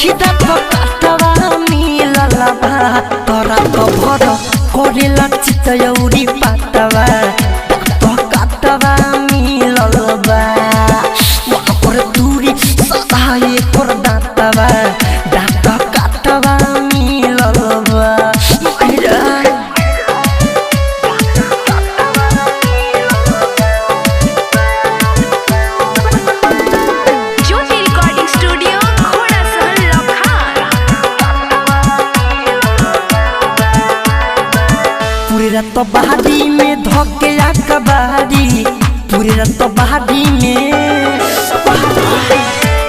सखी दाँत काटवा मिलल बा तोरा कभर करेला चितयौरी पाटवा दाँत काटवा मिलल बा मन करे दूरी सदा एकर दाँतवा दाँत काटवा मिलल बा रात बहादी में धोके कबाड़ी पूरी रात बहादी में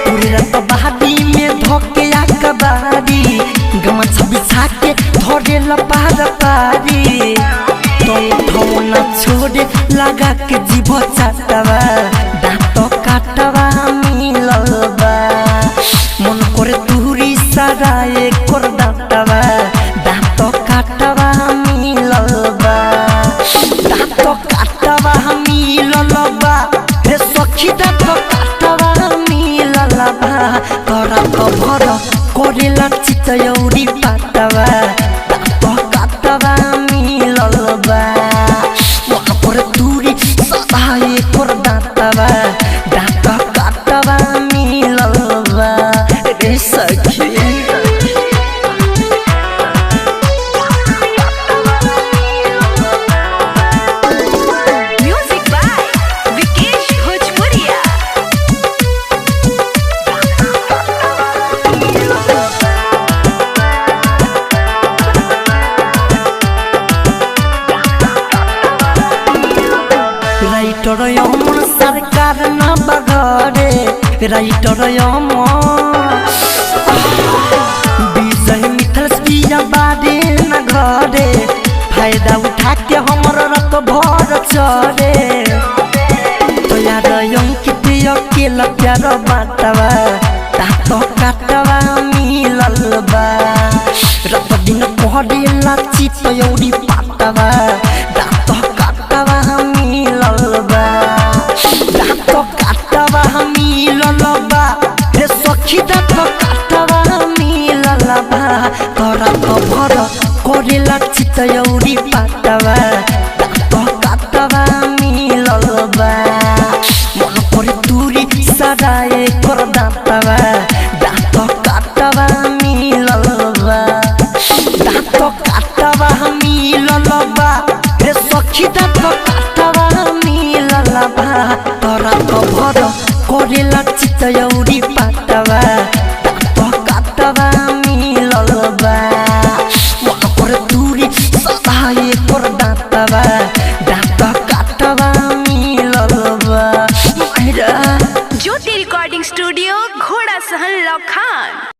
पूरी रात बहादी में धोके कबाड़ी गमछा बिछा के धरे लपार पारी तो उठौना छोड़े लगा के जीभ चाटवा दाँत काटवा मिलल बा मन करे दूरी सारा एकर दाँतवा दाँत काटवा मिलल बा दाँत काटवा मिलल बा हे सखी दाँत काटवा मिलल बा तोरा कभर करेला चितयौरी पाटवा दाँत काटवा मिलल बा मन करे दूरी सदा एकर दाँतवा दाँत काटवा मिलल बा रे सखी राइटर यमन सरकार न बगड़े राइटर यमन विजय मिथल पिया बारे न घरे फायदा उठा के हमर रत भर चढ़े तो यार अंकित अकेला प्यार बाटवा दाँत काटवा मिलल बा रात दिन पढ़ेला चितयौरी पाटवा दाँत काटवा मिलल बा दाँत काटवा मिलल बा हे सखी दाँत काटवा मिलल बा तोरा कभर करेला चितयौरी पाटवा